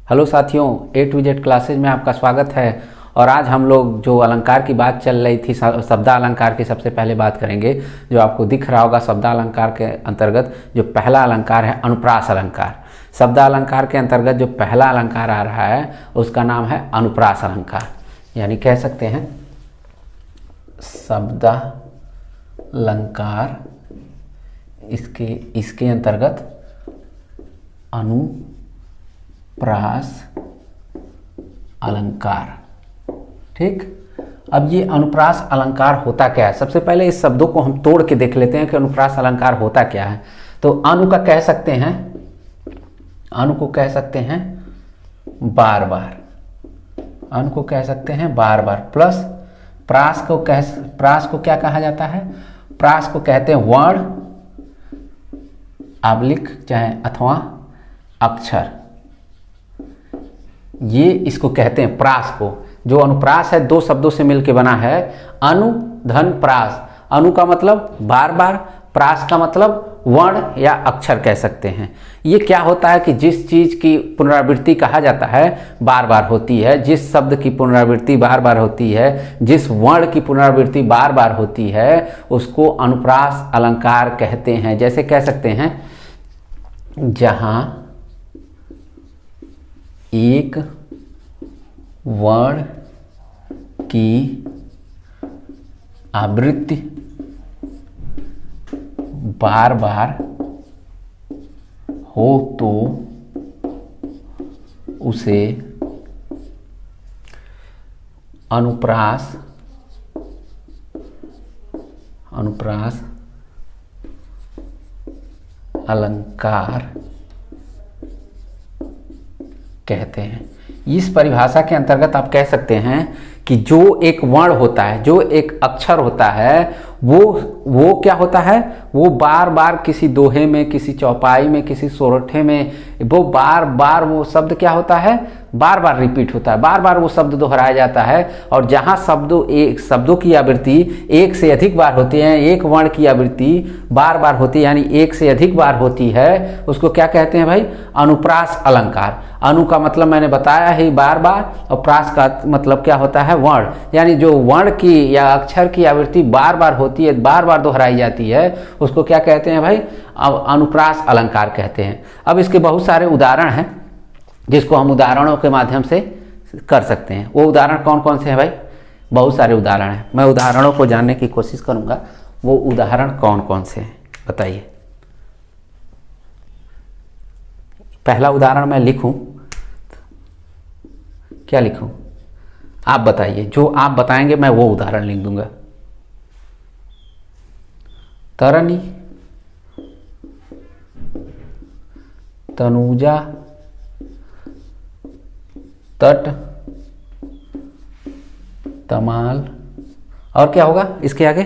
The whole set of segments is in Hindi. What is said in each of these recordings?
हेलो साथियों, ए टू जेड क्लासेज में आपका स्वागत है। और आज हम लोग जो अलंकार की बात चल रही थी, शब्दालंकार की सबसे पहले बात करेंगे। जो आपको दिख रहा होगा शब्दालंकार के अंतर्गत जो पहला अलंकार है अनुप्रास अलंकार। शब्दालंकार के अंतर्गत जो पहला अलंकार आ रहा है उसका नाम है अनुप्रास अलंकार, यानी कह सकते हैं शब्दालंकार। इसके अंतर्गत अनुप्रास अलंकार। ठीक, अब ये अनुप्रास अलंकार होता क्या है? सबसे पहले इस शब्दों को हम तोड़ के देख लेते हैं कि अनुप्रास अलंकार होता क्या है। तो अनु का कह सकते हैं, अनु को कह सकते हैं बार बार, अनु को कह सकते हैं बार बार, प्लस प्रास को क्या कहा जाता है? प्रास को कहते हैं वर्ण, आबलिक चाहे अथवा अक्षर, ये इसको कहते हैं प्रास को। जो अनुप्रास है दो शब्दों से मिलकर बना है, अनु धन प्रास। अनु का मतलब बार बार, प्रास का मतलब वर्ण या अक्षर कह सकते हैं। ये क्या होता है कि जिस चीज की पुनरावृत्ति कहा जाता है बार बार होती है, जिस शब्द की पुनरावृत्ति बार बार होती है, जिस वर्ण की पुनरावृत्ति बार बार होती है, उसको अनुप्रास अलंकार कहते हैं। जैसे कह सकते हैं जहां एक वर्ण की आवृत्ति बार बार हो तो उसे अनुप्रास अलंकार कहते हैं। इस परिभाषा के अंतर्गत आप कह सकते हैं कि जो एक वर्ण होता है, जो एक अक्षर होता है, वो क्या होता है? वो बार बार किसी दोहे में, किसी चौपाई में, किसी सोरठे में वो बार बार वो शब्द क्या होता है? बार बार रिपीट होता है, बार बार वो शब्द दोहराया जाता है। और जहाँ शब्दों की आवृत्ति एक से अधिक बार होती है, एक वर्ण की आवृत्ति बार बार होती है, यानी एक से अधिक बार होती है, उसको क्या कहते हैं भाई? अनुप्रास अलंकार। अनु का मतलब मैंने बताया ही बार बार, और प्रास का मतलब क्या होता है? वर्ण, यानी जो वर्ण की या अक्षर की आवृत्ति बार बार होती है, बार बार दोहराई जाती है, उसको क्या कहते हैं भाई? अब अनुप्रास अलंकार कहते हैं। अब इसके बहुत सारे उदाहरण हैं जिसको हम उदाहरणों के माध्यम से कर सकते हैं। वो उदाहरण कौन कौन से हैं भाई? बहुत सारे उदाहरण हैं। मैं उदाहरणों को जानने की कोशिश करूंगा, वो उदाहरण कौन कौन से हैं बताइए। पहला उदाहरण मैं लिखूं, क्या लिखूं आप बताइए। जो आप बताएंगे मैं वो उदाहरण लिख दूंगा। तरनी, तनुजा, तट, तमाल, और क्या होगा इसके आगे?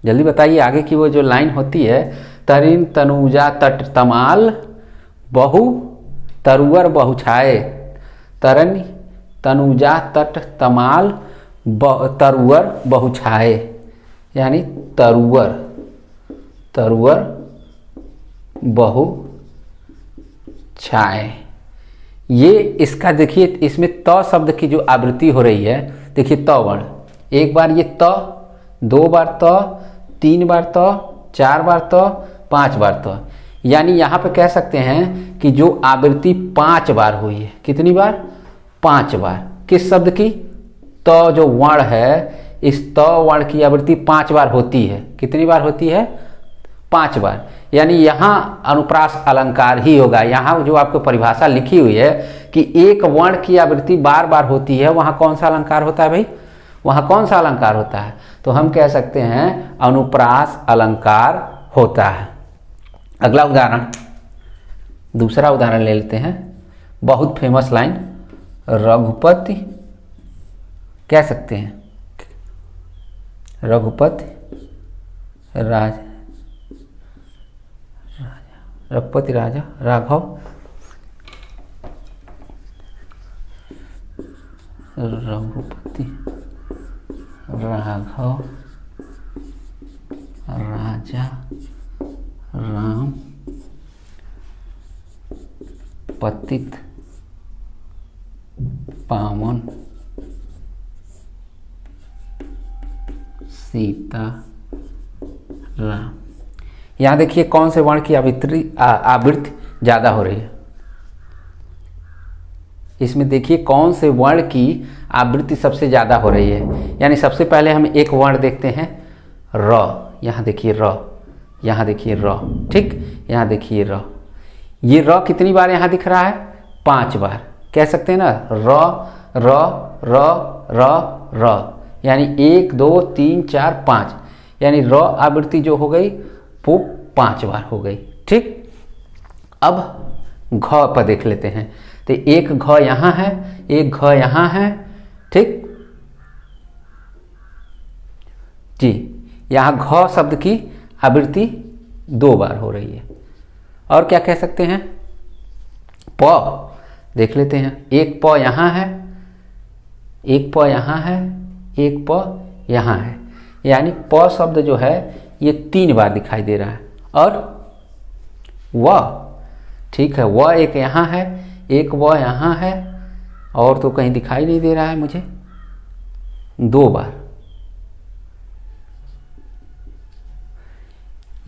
जल्दी बताइए। आगे की वो जो लाइन होती है, तरिन तनुजा तट तमाल बहु तरुवर बहुछाए। तरन तनुजा तट तमाल तरुवर बहुछाए, यानी तरुवर बहु छाए। ये इसका देखिए, इसमें त शब्द की जो आवृत्ति हो रही है, देखिए त वर्ण, एक बार ये त, दो बार त, तीन बार त, चार बार त, पांच बार त, यानी यहां पे कह सकते हैं कि जो आवृत्ति 5 बार हुई है। कितनी बार? 5 बार। किस शब्द की? त जो वर्ण है, इस त वर्ण की आवृत्ति 5 बार होती है। कितनी बार होती है? 5 बार। यानी यहाँ अनुप्रास अलंकार ही होगा। यहाँ जो आपको परिभाषा लिखी हुई है कि एक वर्ण की आवृत्ति बार बार होती है, वहाँ कौन सा अलंकार होता है भाई? वहाँ कौन सा अलंकार होता है? तो हम कह सकते हैं अनुप्रास अलंकार होता है। अगला उदाहरण, दूसरा उदाहरण ले लेते हैं। बहुत फेमस लाइन, रघुपति कह सकते हैं, रघुपति रघुपति राजा राघव, रघुपति राघव राजा राम पतित पावन सीता राम। यहां देखिए कौन से वर्ण की आवृत्ति ज्यादा हो रही है। इसमें देखिए कौन से वर्ण की आवृत्ति सबसे ज़्यादा हो रही है। यानी सबसे पहले हम एक वर्ण देखते हैं र। यहाँ देखिए र, यहाँ देखिए र, ठीक, यहाँ देखिए र। ये र कितनी बार यहाँ दिख रहा है? 5 बार। कह सकते हैं ना र र र र र, यानी 1 2 3 4 5, यानी र आवृत्ति जो हो गई वो 5 बार हो गई, ठीक। अब घ पर देख लेते हैं। तो एक घ यहाँ है, एक घ यहाँ है, ठीक जी। यहाँ घ शब्द की आवृत्ति 2 बार हो रही है। और क्या कह सकते हैं? प देख लेते हैं। एक प यहाँ है, एक प यहाँ है, एक प यहाँ है, यानी प शब्द जो है ये 3 बार दिखाई दे रहा है। और व, ठीक है, व एक यहाँ है, एक व यहाँ है, और तो कहीं दिखाई नहीं दे रहा है मुझे। 2 बार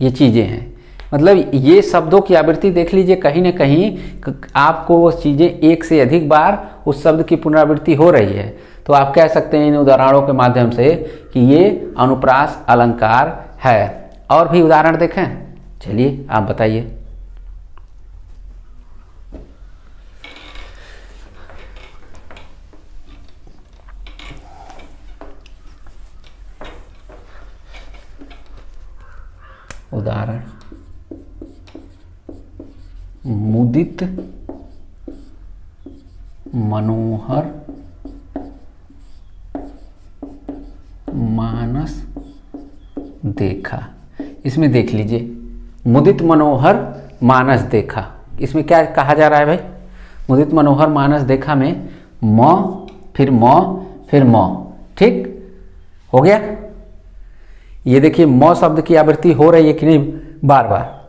ये चीज़ें हैं। मतलब ये शब्दों की आवृत्ति देख लीजिए, कहीं ना कहीं आपको वो चीज़ें एक से अधिक बार उस शब्द की पुनरावृत्ति हो रही है। तो आप कह सकते हैं इन उदाहरणों के माध्यम से कि ये अनुप्रास अलंकार है। और भी उदाहरण देखें, चलिए आप बताइए। उदाहरण, मुदित मनोहर मानस देखा। इसमें देख लीजिए, मुदित मनोहर मानस देखा, इसमें क्या कहा जा रहा है भाई? मुदित मनोहर मानस देखा में म, फिर म, फिर म, ठीक हो गया। ये देखिए म शब्द की आवृत्ति हो रही है कि नहीं? बार बार।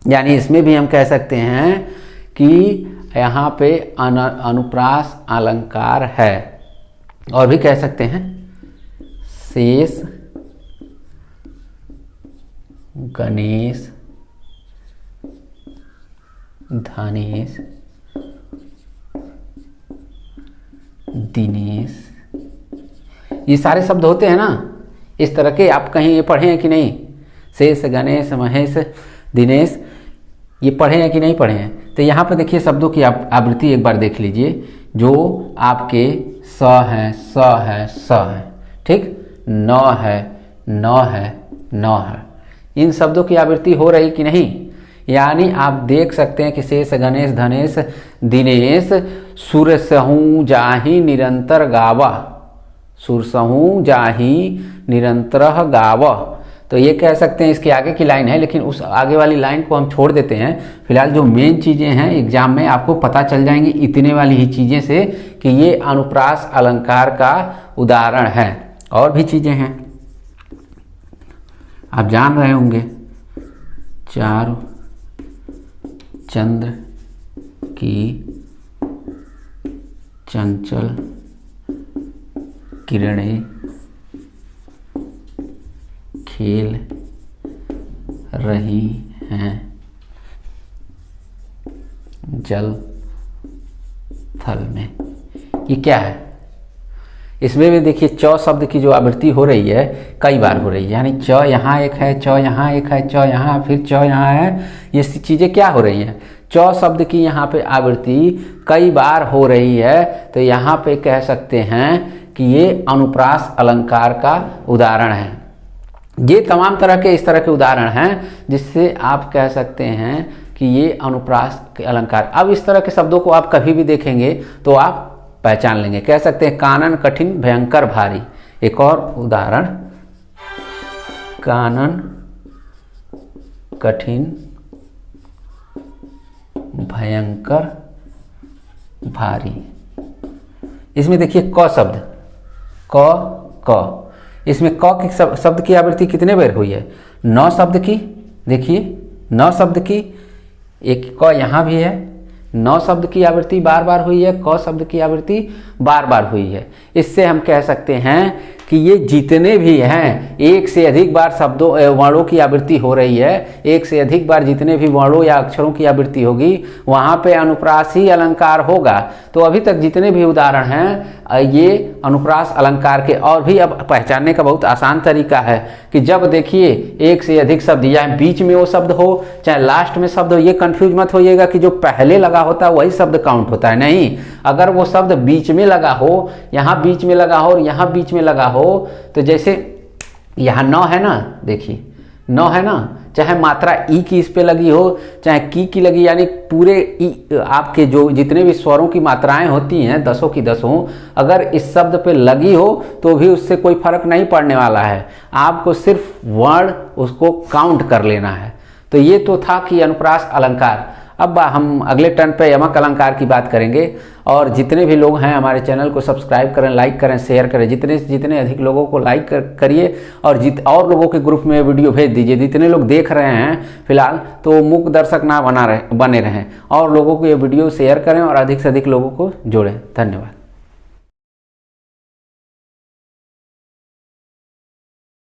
यानी इसमें भी हम कह सकते हैं कि यहाँ पे अनुप्रास अलंकार है। और भी कह सकते हैं शेष, गणेश, धनेश, दिनेश, ये सारे शब्द होते हैं ना इस तरह के। आप कहीं ये पढ़े हैं कि नहीं? शेष, गणेश, महेश, दिनेश, ये पढ़े हैं कि नहीं पढ़े हैं? तो यहाँ पर देखिए शब्दों की आवृत्ति एक बार देख लीजिए। जो आपके स है, स है, स है, ठीक, न है, न है, न है, इन शब्दों की आवृत्ति हो रही कि नहीं? यानी आप देख सकते हैं कि शेष, गणेश, धनेश, दिनेश, सुरसहु जाहि निरंतर गावा, सुरसहु जाहि निरंतर गावा। तो ये कह सकते हैं इसके आगे की लाइन है, लेकिन उस आगे वाली लाइन को हम छोड़ देते हैं। फिलहाल जो मेन चीज़ें हैं एग्जाम में आपको पता चल जाएंगी इतने वाली ही चीज़ें से कि ये अनुप्रास अलंकार का उदाहरण है। और भी चीज़ें हैं आप जान रहे होंगे। चारु चंद्र की चंचल किरणें खेल रही हैं जल थल में। ये क्या है? इसमें भी देखिए च शब्द की जो आवृत्ति हो रही है कई बार हो रही है। यानी च यहाँ एक है, च यहाँ एक है, च यहाँ, फिर च यहाँ है। ये चीज़ें क्या हो रही हैं? च शब्द की यहाँ पे आवृत्ति कई बार हो रही है। तो यहाँ पे कह सकते हैं कि ये अनुप्रास अलंकार का उदाहरण है। ये तमाम तरह के इस तरह के उदाहरण हैं जिससे आप कह सकते हैं कि ये अनुप्रास के अलंकार। अब इस तरह के शब्दों को आप कभी भी देखेंगे तो आप पहचान लेंगे। कह सकते हैं कानन कठिन भयंकर भारी। एक और उदाहरण, कानन कठिन भयंकर भारी। इसमें देखिए क शब्द, क, इसमें क की शब्द की आवृत्ति कितने बार हुई है? 9 शब्द की। देखिए 9 शब्द की, एक क यहाँ भी है, न शब्द की आवृत्ति बार बार हुई है, क शब्द की आवृत्ति बार बार हुई है। इससे हम कह सकते हैं कि ये जितने भी हैं, एक से अधिक बार शब्दों वर्णों की आवृत्ति हो रही है, एक से अधिक बार जितने भी वर्णों या अक्षरों की आवृत्ति होगी वहाँ पे अनुप्रास ही अलंकार होगा। तो अभी तक जितने भी उदाहरण हैं ये अनुप्रास अलंकार के। और भी अब पहचानने का बहुत आसान तरीका है कि जब देखिए एक से अधिक शब्द या बीच में वो शब्द हो चाहे लास्ट में शब्द हो, ये कंफ्यूज मत होइएगा कि जो पहले लगा होता है वही शब्द काउंट होता है, नहीं। अगर वो शब्द बीच में लगा हो, यहाँ बीच में लगा हो और यहाँ बीच में लगा हो, तो जैसे यहाँ न है ना, देखिए न है ना, चाहे मात्रा ई की इस पे लगी हो चाहे की लगी, यानी पूरे ई आपके जो जितने भी स्वरों की मात्राएं होती हैं 10 की 10, अगर इस शब्द पे लगी हो तो भी उससे कोई फर्क नहीं पड़ने वाला है। आपको सिर्फ वर्ण उसको काउंट कर लेना है। तो ये तो था कि अनुप्रास अलंकार। अब हम अगले टर्न पे यमक अलंकार की बात करेंगे। और जितने भी लोग हैं हमारे चैनल को सब्सक्राइब करें, लाइक करें, शेयर करें, जितने से जितने अधिक लोगों को लाइक करिए और और लोगों के ग्रुप में वीडियो भेज दीजिए। जितने लोग देख रहे हैं फिलहाल तो मूक दर्शक ना बने रहें, और लोगों को ये वीडियो शेयर करें और अधिक से अधिक लोगों को जोड़ें। धन्यवाद।